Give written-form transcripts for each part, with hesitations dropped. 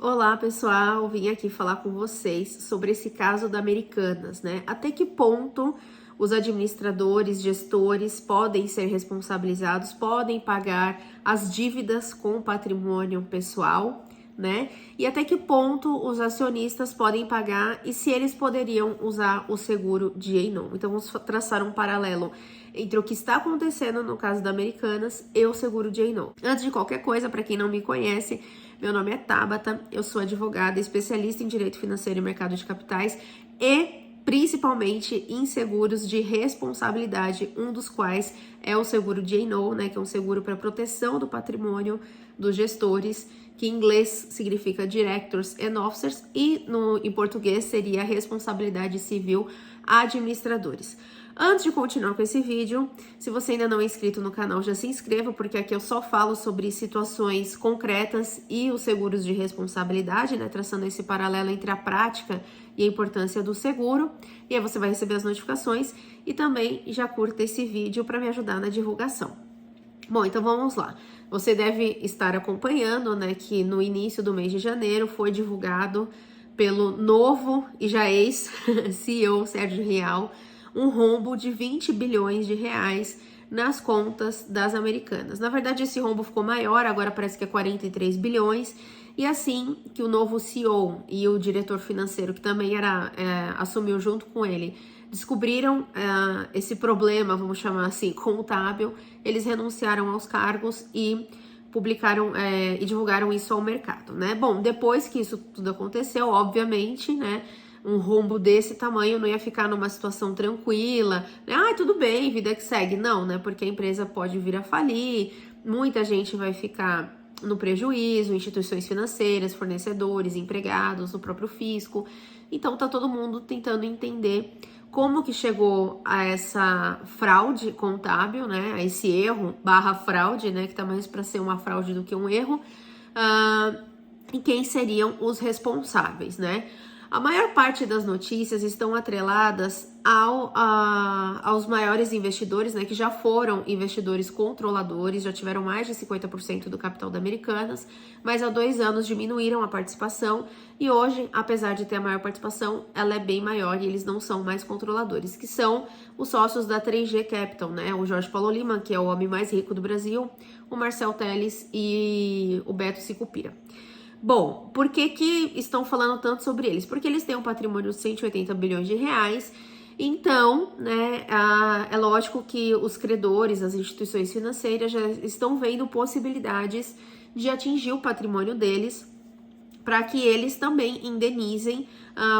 Olá, pessoal! Vim aqui falar com vocês sobre esse caso da Americanas, né? Até que ponto os administradores, gestores podem ser responsabilizados, podem pagar as dívidas com o patrimônio pessoal, né? E até que ponto os acionistas podem pagar e se eles poderiam usar o seguro D&O. Então, vamos traçar um paralelo entre o que está acontecendo no caso da Americanas e o seguro D&O. Antes de qualquer coisa, para quem não me conhece, meu nome é Tabata, eu sou advogada, especialista em direito financeiro e mercado de capitais e principalmente em seguros de responsabilidade, um dos quais é o seguro D&O, né, que é um seguro para proteção do patrimônio dos gestores, que em inglês significa Directors and Officers e em português seria responsabilidade civil administradores. Antes de continuar com esse vídeo, se você ainda não é inscrito no canal, já se inscreva, porque aqui eu só falo sobre situações concretas e os seguros de responsabilidade, né, traçando esse paralelo entre a prática e a importância do seguro. E aí você vai receber as notificações e também já curta esse vídeo para me ajudar na divulgação. Bom, então vamos lá. Você deve estar acompanhando, né, que no início do mês de janeiro foi divulgado pelo novo e já ex-CEO Sérgio Rial um rombo de 20 bilhões de reais nas contas das Americanas. Na verdade, esse rombo ficou maior, agora parece que é 43 bilhões, e assim que o novo CEO e o diretor financeiro, que também assumiu junto com ele, descobriram esse problema, vamos chamar assim, contábil, eles renunciaram aos cargos e publicaram e divulgaram isso ao mercado, né? Bom, depois que isso tudo aconteceu, obviamente, né, um rombo desse tamanho não ia ficar numa situação tranquila, né? Ah, tudo bem, vida que segue. Não, né? Porque a empresa pode vir a falir, muita gente vai ficar no prejuízo, instituições financeiras, fornecedores, empregados, o próprio fisco. Então tá todo mundo tentando entender como que chegou a essa fraude contábil, né? A esse erro barra fraude, né? Que tá mais para ser uma fraude do que um erro. E quem seriam os responsáveis, né? A maior parte das notícias estão atreladas aos maiores investidores, né, que já foram investidores controladores, já tiveram mais de 50% do capital da Americanas, mas há 2 anos diminuíram a participação e hoje, apesar de ter a maior participação, ela é bem maior e eles não são mais controladores, que são os sócios da 3G Capital, né, o Jorge Paulo Lima, que é o homem mais rico do Brasil, o Marcel Telles e o Beto Sicupira. Bom, por que estão falando tanto sobre eles? Porque eles têm um patrimônio de 180 bilhões de reais, então, né, é lógico que os credores, as instituições financeiras já estão vendo possibilidades de atingir o patrimônio deles para que eles também indenizem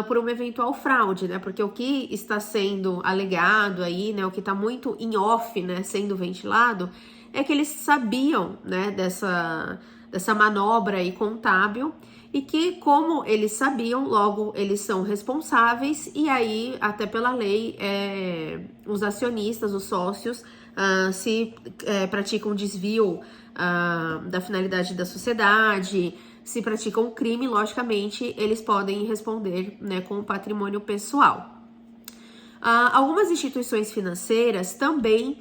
por uma eventual fraude, né? Porque o que está sendo alegado aí, né, o que está muito em off, né, sendo ventilado, é que eles sabiam, né, dessa manobra aí contábil e que, como eles sabiam, logo eles são responsáveis e aí, até pela lei, os acionistas, os sócios, se praticam desvio da finalidade da sociedade, se praticam um crime, logicamente, eles podem responder, né, com o patrimônio pessoal. Algumas instituições financeiras também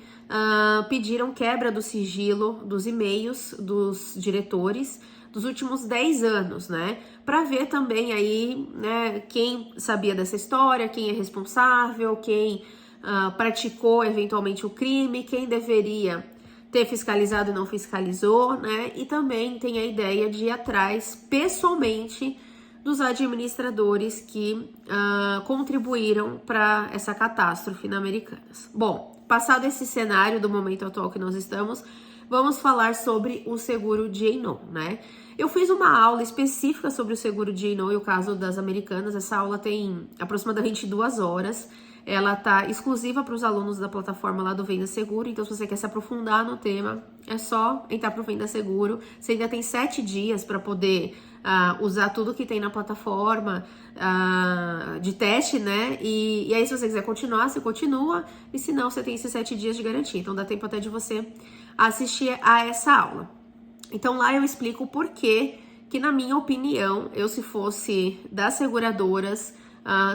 pediram quebra do sigilo dos e-mails dos diretores dos últimos 10 anos, né? Para ver também aí, né, quem sabia dessa história, quem é responsável, quem praticou eventualmente o crime, quem deveria ter fiscalizado e não fiscalizou, né? E também tem a ideia de ir atrás pessoalmente dos administradores que contribuíram para essa catástrofe na Americanas. Bom, passado esse cenário do momento atual que nós estamos, vamos falar sobre o seguro D&O, né? Eu fiz uma aula específica sobre o seguro D&O e o caso das Americanas. Essa aula tem aproximadamente 2 horas. Ela tá exclusiva para os alunos da plataforma lá do Venda Seguro, então se você quer se aprofundar no tema, é só entrar para o Venda Seguro. Você ainda tem 7 dias para poder usar tudo que tem na plataforma de teste, né? E aí, se você quiser continuar, você continua, e se não, você tem esses 7 dias de garantia. Então dá tempo até de você assistir a essa aula. Então lá eu explico o porquê que, na minha opinião, eu, se fosse das seguradoras,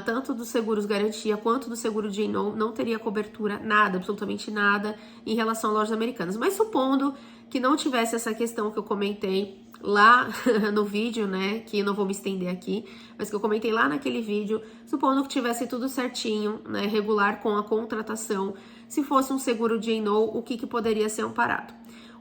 tanto dos seguros garantia quanto do seguro D&O, não teria cobertura, nada, absolutamente nada, em relação a lojas americanas. Mas supondo que não tivesse essa questão que eu comentei lá no vídeo, né, que eu não vou me estender aqui, mas que eu comentei lá naquele vídeo, supondo que tivesse tudo certinho, né, regular com a contratação, se fosse um seguro D&O, o que poderia ser amparado.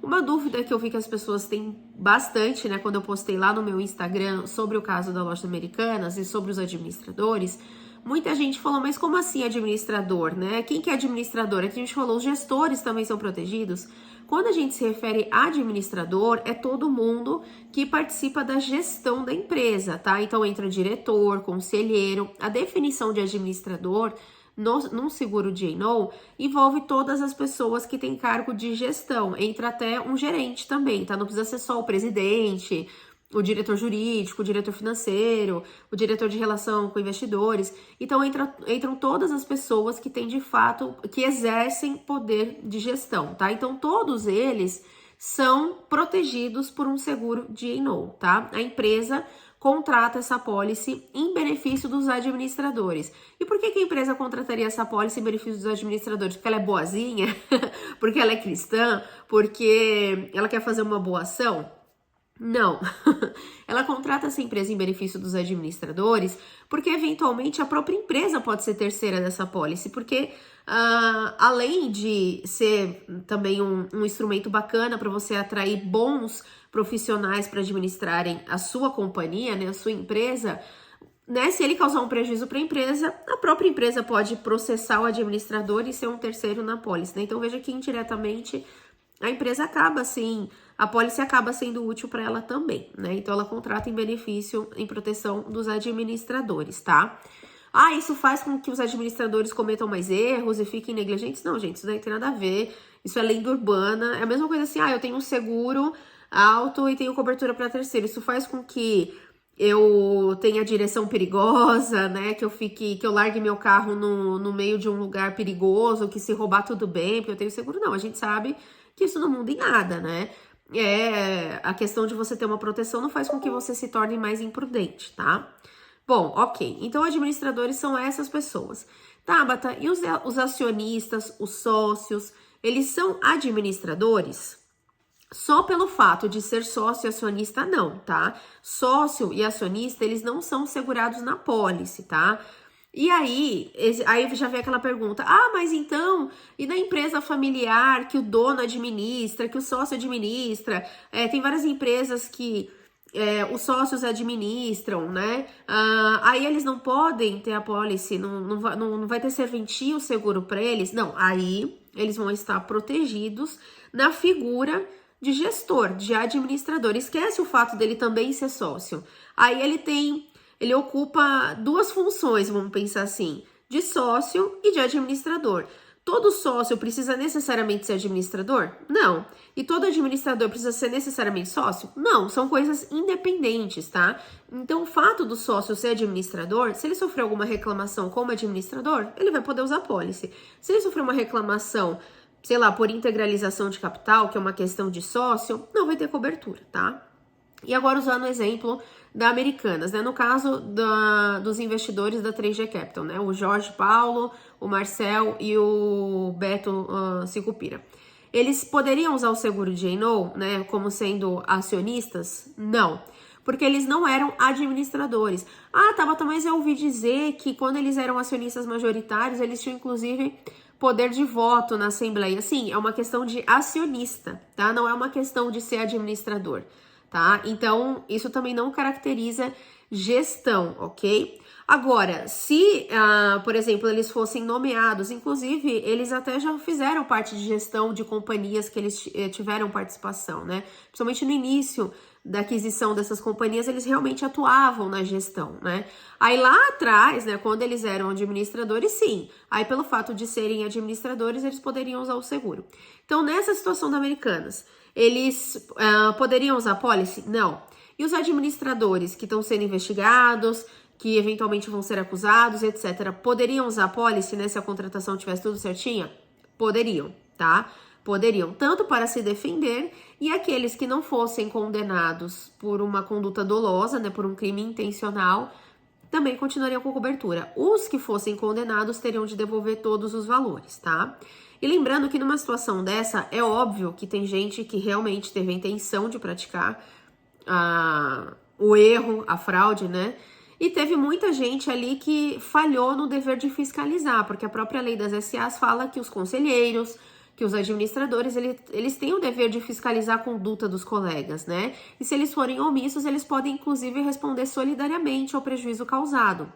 Uma dúvida que eu vi que as pessoas têm bastante, né, quando eu postei lá no meu Instagram sobre o caso da Lojas Americanas e sobre os administradores, muita gente falou, mas como assim administrador, né? Quem que é administrador? Aqui a gente falou, os gestores também são protegidos. Quando a gente se refere a administrador, é todo mundo que participa da gestão da empresa, tá? Então entra diretor, conselheiro. A definição de administrador num seguro D&O envolve todas as pessoas que têm cargo de gestão, entra até um gerente também, tá? Não precisa ser só o presidente, o diretor jurídico, o diretor financeiro, o diretor de relação com investidores. Então entram todas as pessoas que têm de fato, que exercem poder de gestão, tá? Então todos eles são protegidos por um seguro D&O, tá? A empresa contrata essa pólice em benefício dos administradores. E por que a empresa contrataria essa pólice em benefício dos administradores? Porque ela é boazinha? Porque ela é cristã? Porque ela quer fazer uma boa ação? Não, ela contrata essa empresa em benefício dos administradores porque eventualmente a própria empresa pode ser terceira dessa pólice, porque além de ser também um instrumento bacana para você atrair bons profissionais para administrarem a sua companhia, né, a sua empresa, né, se ele causar um prejuízo para a empresa, a própria empresa pode processar o administrador e ser um terceiro na pólice, né? Então veja que indiretamente a empresa acaba assim, a pólice acaba sendo útil para ela também, né? Então ela contrata em benefício, em proteção dos administradores, tá? Isso faz com que os administradores cometam mais erros e fiquem negligentes? Não, gente, isso daí tem nada a ver. Isso é lenda urbana. É a mesma coisa assim, eu tenho um seguro alto e tenho cobertura para terceiro. Isso faz com que eu tenha direção perigosa, né? Que eu largue meu carro no meio de um lugar perigoso, que se roubar tudo bem, porque eu tenho seguro. Não, a gente sabe que isso não muda em nada, né? A questão de você ter uma proteção não faz com que você se torne mais imprudente, tá? Bom, ok. Então, administradores são essas pessoas. Tabata, e os acionistas, os sócios, eles são administradores? Só pelo fato de ser sócio e acionista, não, tá? Sócio e acionista, eles não são segurados na pólice, tá? E aí já vem aquela pergunta, mas então, e na empresa familiar que o dono administra, que o sócio administra, tem várias empresas que os sócios administram, né? Aí eles não podem ter a pólice, não vai ter serventia o seguro para eles? Não, aí eles vão estar protegidos na figura de gestor, de administrador. Esquece o fato dele também ser sócio. Aí ele ocupa duas funções, vamos pensar assim, de sócio e de administrador. Todo sócio precisa necessariamente ser administrador? Não. E todo administrador precisa ser necessariamente sócio? Não, são coisas independentes, tá? Então, o fato do sócio ser administrador, se ele sofrer alguma reclamação como administrador, ele vai poder usar pólice. Se ele sofrer uma reclamação, sei lá, por integralização de capital, que é uma questão de sócio, não vai ter cobertura, tá? E agora usando o exemplo da Americanas, né? No caso dos investidores da 3G Capital, né? O Jorge Paulo, o Marcel e o Beto Sicupira. Eles poderiam usar o seguro D&O, né? Como sendo acionistas? Não. Porque eles não eram administradores. Tabata, mas eu ouvi dizer que quando eles eram acionistas majoritários, eles tinham inclusive poder de voto na Assembleia. Sim, é uma questão de acionista, tá? Não é uma questão de ser administrador, tá? Então, isso também não caracteriza gestão, ok? Agora, se, por exemplo, eles fossem nomeados, inclusive, eles até já fizeram parte de gestão de companhias que eles tiveram participação, né? Principalmente no início da aquisição dessas companhias, eles realmente atuavam na gestão, né? Aí lá atrás, né, quando eles eram administradores, sim. Aí pelo fato de serem administradores, eles poderiam usar o seguro. Então, nessa situação da Americanas, eles poderiam usar pólice? Não. E os administradores que estão sendo investigados, que eventualmente vão ser acusados, etc., poderiam usar pólice, né, se a contratação tivesse tudo certinha? Poderiam, tá? Poderiam, tanto para se defender, e aqueles que não fossem condenados por uma conduta dolosa, né, por um crime intencional, também continuariam com cobertura. Os que fossem condenados teriam de devolver todos os valores, tá? E lembrando que numa situação dessa, é óbvio que tem gente que realmente teve a intenção de praticar o erro, a fraude, né? E teve muita gente ali que falhou no dever de fiscalizar, porque a própria lei das SAs fala que os conselheiros, que os administradores, eles têm o dever de fiscalizar a conduta dos colegas, né? E se eles forem omissos, eles podem, inclusive, responder solidariamente ao prejuízo causado,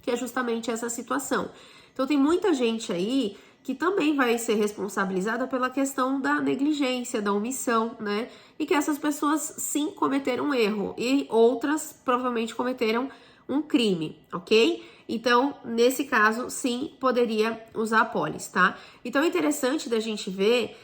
que é justamente essa situação. Então, tem muita gente aí que também vai ser responsabilizada pela questão da negligência, da omissão, né? E que essas pessoas, sim, cometeram um erro e outras provavelmente cometeram um crime, ok? Então, nesse caso, sim, poderia usar a pólice, tá? Então, é interessante da gente ver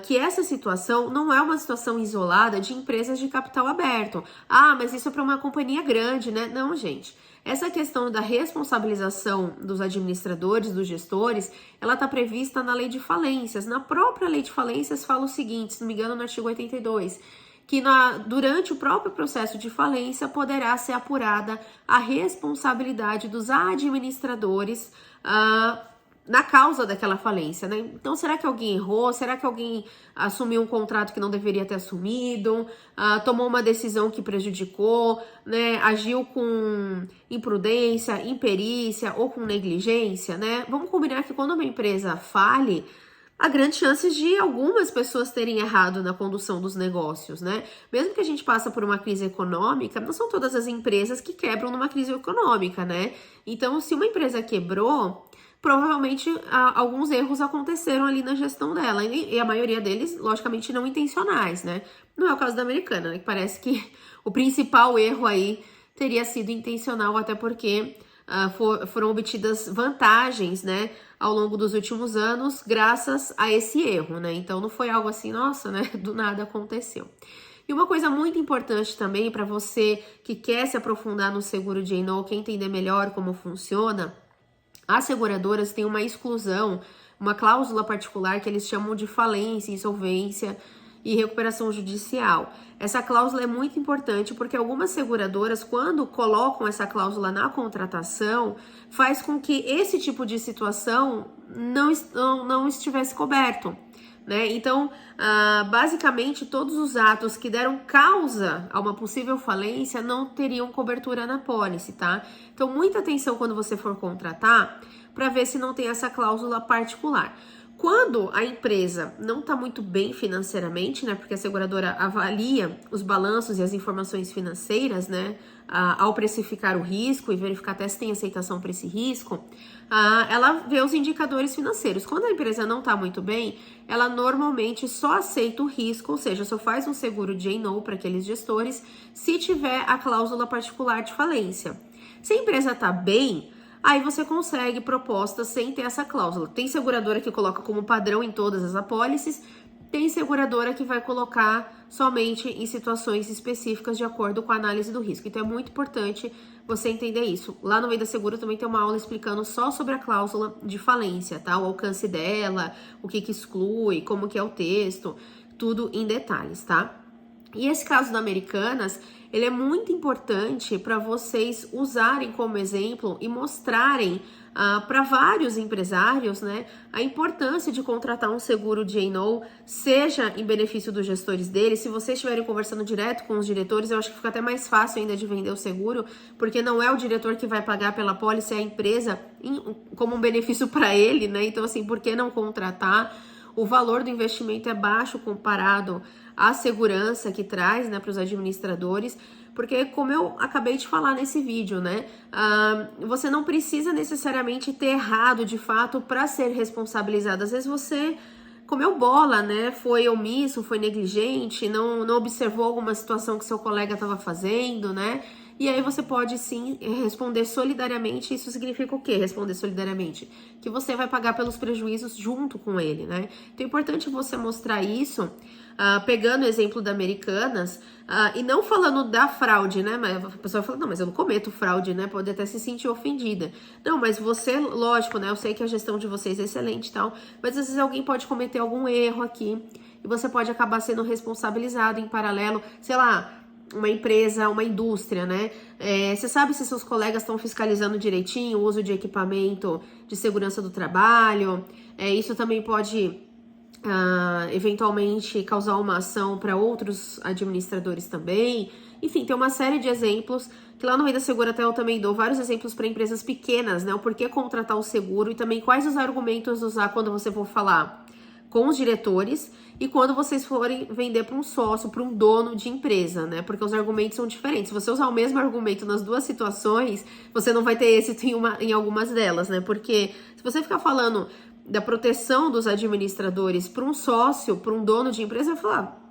que essa situação não é uma situação isolada de empresas de capital aberto. Ah, mas isso é para uma companhia grande, né? Não, gente. Essa questão da responsabilização dos administradores, dos gestores, ela está prevista na lei de falências. Na própria lei de falências fala o seguinte, se não me engano, no artigo 82, que durante o próprio processo de falência poderá ser apurada a responsabilidade dos administradores na causa daquela falência, né? Então, será que alguém errou? Será que alguém assumiu um contrato que não deveria ter assumido? Tomou uma decisão que prejudicou, né? Agiu com imprudência, imperícia ou com negligência, né? Vamos combinar que quando uma empresa fale, há grandes chances de algumas pessoas terem errado na condução dos negócios, né? Mesmo que a gente passe por uma crise econômica, não são todas as empresas que quebram numa crise econômica, né? Então, se uma empresa quebrou, provavelmente alguns erros aconteceram ali na gestão dela, e a maioria deles, logicamente, não intencionais, né? Não é o caso da Americana, né? Que parece que o principal erro aí teria sido intencional, até porque foram obtidas vantagens, né, ao longo dos últimos anos, graças a esse erro, né? Então não foi algo assim, nossa, né, do nada aconteceu. E uma coisa muito importante também para você que quer se aprofundar no seguro D&O, quer entender melhor como funciona, as seguradoras têm uma exclusão, uma cláusula particular que eles chamam de falência, insolvência e recuperação judicial. Essa cláusula é muito importante porque algumas seguradoras, quando colocam essa cláusula na contratação, faz com que esse tipo de situação não estivesse coberto, né? Então, basicamente, todos os atos que deram causa a uma possível falência não teriam cobertura na pólice, tá? Então, muita atenção quando você for contratar para ver se não tem essa cláusula particular. Quando a empresa não está muito bem financeiramente, né, porque a seguradora avalia os balanços e as informações financeiras, né, ao precificar o risco e verificar até se tem aceitação para esse risco, ela vê os indicadores financeiros. Quando a empresa não está muito bem, ela normalmente só aceita o risco, ou seja, só faz um seguro D&O para aqueles gestores se tiver a cláusula particular de falência. Se a empresa está bem, aí você consegue propostas sem ter essa cláusula. Tem seguradora que coloca como padrão em todas as apólices, tem seguradora que vai colocar somente em situações específicas de acordo com a análise do risco. Então é muito importante você entender isso. Lá no Venda Seguro também tem uma aula explicando só sobre a cláusula de falência, tá? O alcance dela, o que exclui, como que é o texto, tudo em detalhes, tá? E esse caso da Americanas, ele é muito importante para vocês usarem como exemplo e mostrarem para vários empresários, né, a importância de contratar um seguro D&O, seja em benefício dos gestores deles. Se vocês estiverem conversando direto com os diretores, eu acho que fica até mais fácil ainda de vender o seguro, porque não é o diretor que vai pagar pela pólice, é a empresa como um benefício para ele, né? Então, assim, por que não contratar? O valor do investimento é baixo comparado à segurança que traz, né, para os administradores, porque como eu acabei de falar nesse vídeo, né, você não precisa necessariamente ter errado de fato para ser responsabilizado. Às vezes você comeu bola, né, foi omisso, foi negligente, não observou alguma situação que seu colega estava fazendo, né, e aí você pode sim responder solidariamente. Isso significa o quê? Responder solidariamente? Que você vai pagar pelos prejuízos junto com ele, né? Então é importante você mostrar isso, pegando o exemplo da Americanas, e não falando da fraude, né? Mas a pessoa fala, não, mas eu não cometo fraude, né? Pode até se sentir ofendida. Não, mas você, lógico, né? Eu sei que a gestão de vocês é excelente e tal, mas às vezes alguém pode cometer algum erro aqui e você pode acabar sendo responsabilizado em paralelo, sei lá, uma empresa, uma indústria, né? Você sabe se seus colegas estão fiscalizando direitinho o uso de equipamento de segurança do trabalho? Isso também pode eventualmente causar uma ação para outros administradores também. Enfim, tem uma série de exemplos que lá no Vida Segura até eu também dou vários exemplos para empresas pequenas, né? O porquê contratar o seguro e também quais os argumentos usar quando você for falar com os diretores e quando vocês forem vender para um sócio, para um dono de empresa, né? Porque os argumentos são diferentes. Se você usar o mesmo argumento nas duas situações, você não vai ter êxito em algumas delas, né? Porque se você ficar falando da proteção dos administradores para um sócio, para um dono de empresa, vai falar: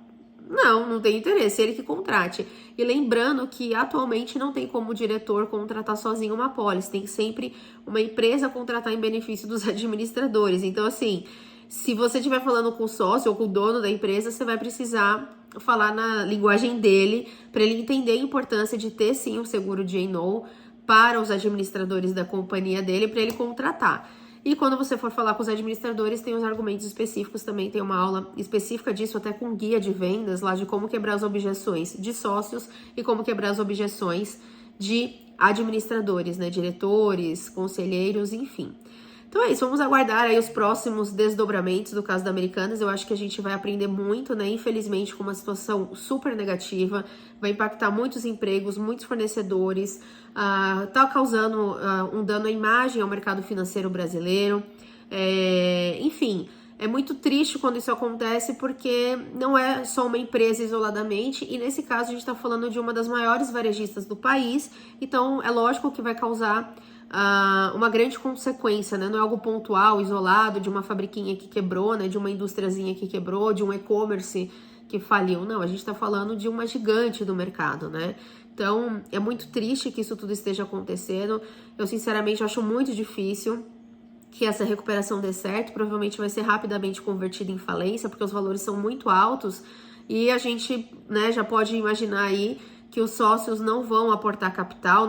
não tem interesse, ele que contrate. E lembrando que atualmente não tem como o diretor contratar sozinho uma apólice, tem sempre uma empresa contratar em benefício dos administradores. Então, assim, se você estiver falando com o sócio ou com o dono da empresa, você vai precisar falar na linguagem dele, para ele entender a importância de ter sim um seguro D&O para os administradores da companhia dele, para ele contratar. E quando você for falar com os administradores, tem os argumentos específicos também, tem uma aula específica disso, até com guia de vendas lá, de como quebrar as objeções de sócios e como quebrar as objeções de administradores, né, diretores, conselheiros, enfim. Então é isso, vamos aguardar aí os próximos desdobramentos do caso da Americanas. Eu acho que a gente vai aprender muito, né? Infelizmente, com uma situação super negativa, vai impactar muitos empregos, muitos fornecedores, tá causando um dano à imagem ao mercado financeiro brasileiro. Enfim, é muito triste quando isso acontece, porque não é só uma empresa isoladamente, e nesse caso a gente está falando de uma das maiores varejistas do país, então é lógico que vai causar uma grande consequência, né? Não é algo pontual, isolado, de uma fabriquinha que quebrou, né? De uma industriazinha que quebrou, de um e-commerce que faliu. Não, a gente tá falando de uma gigante do mercado, né? Então, é muito triste que isso tudo esteja acontecendo. Eu, sinceramente, acho muito difícil que essa recuperação dê certo. Provavelmente vai ser rapidamente convertida em falência, porque os valores são muito altos e a gente, né, já pode imaginar aí que os sócios não vão aportar capital,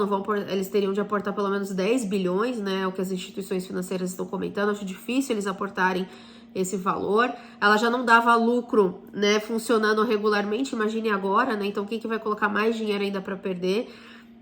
eles teriam de aportar pelo menos 10 bilhões, né, o que as instituições financeiras estão comentando. Acho difícil eles aportarem esse valor. Ela já não dava lucro, né, funcionando regularmente, imagine agora, né, então quem que vai colocar mais dinheiro ainda para perder?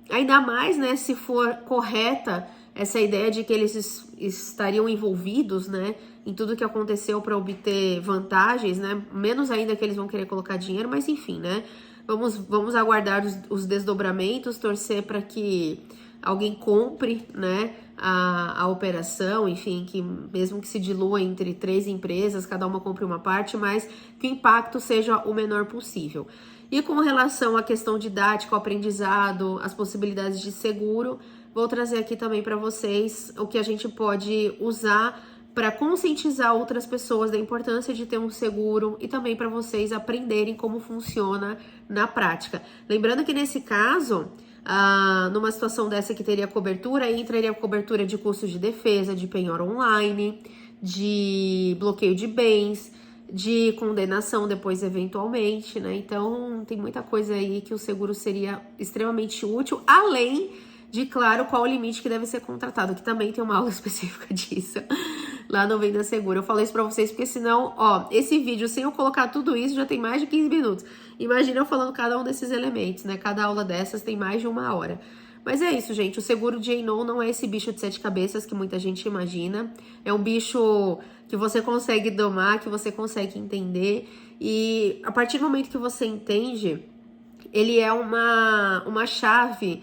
Ainda mais, né, se for correta essa ideia de que eles estariam envolvidos, né, em tudo que aconteceu para obter vantagens, né, menos ainda que eles vão querer colocar dinheiro, mas enfim, né, vamos aguardar os desdobramentos, torcer para que alguém compre, né, a operação, enfim, que mesmo que se dilua entre 3 empresas, cada uma compre uma parte, mas que o impacto seja o menor possível. E com relação à questão didática, ao aprendizado, as possibilidades de seguro, vou trazer aqui também para vocês o que a gente pode usar para conscientizar outras pessoas da importância de ter um seguro e também para vocês aprenderem como funciona na prática. Lembrando que nesse caso, numa situação dessa que teria cobertura, entraria cobertura de custos de defesa, de penhora online, de bloqueio de bens, de condenação depois eventualmente, né? Então tem muita coisa aí que o seguro seria extremamente útil, além de, claro, qual o limite que deve ser contratado, que também tem uma aula específica disso lá no Venda Segura. Eu falei isso pra vocês porque senão, ó, esse vídeo, sem eu colocar tudo isso, já tem mais de 15 minutos. Imagina eu falando cada um desses elementos, né? Cada aula dessas tem mais de 1 hora. Mas é isso, gente. O seguro D&O não é esse bicho de 7 cabeças que muita gente imagina. É um bicho que você consegue domar, que você consegue entender. E a partir do momento que você entende, ele é uma chave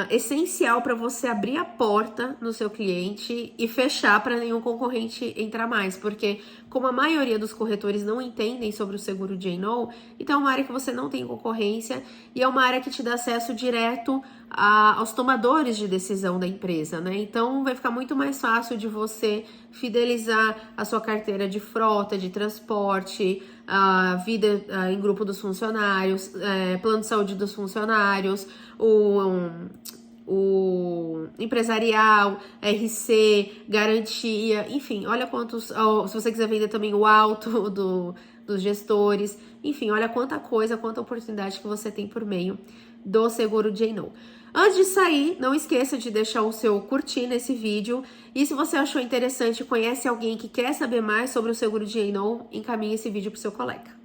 essencial para você abrir a porta no seu cliente e fechar para nenhum concorrente entrar mais, porque como a maioria dos corretores não entendem sobre o seguro D&O, então é uma área que você não tem concorrência e é uma área que te dá acesso direto aos tomadores de decisão da empresa, né? Então vai ficar muito mais fácil de você fidelizar a sua carteira de frota, de transporte, a vida em grupo dos funcionários, plano de saúde dos funcionários, o empresarial, RC, garantia, enfim, olha quantos, se você quiser vender também o alto dos gestores, enfim, olha quanta coisa, quanta oportunidade que você tem por meio do seguro D&O. Antes de sair, não esqueça de deixar o seu curtir nesse vídeo, e se você achou interessante, conhece alguém que quer saber mais sobre o seguro D&O, encaminhe esse vídeo para o seu colega.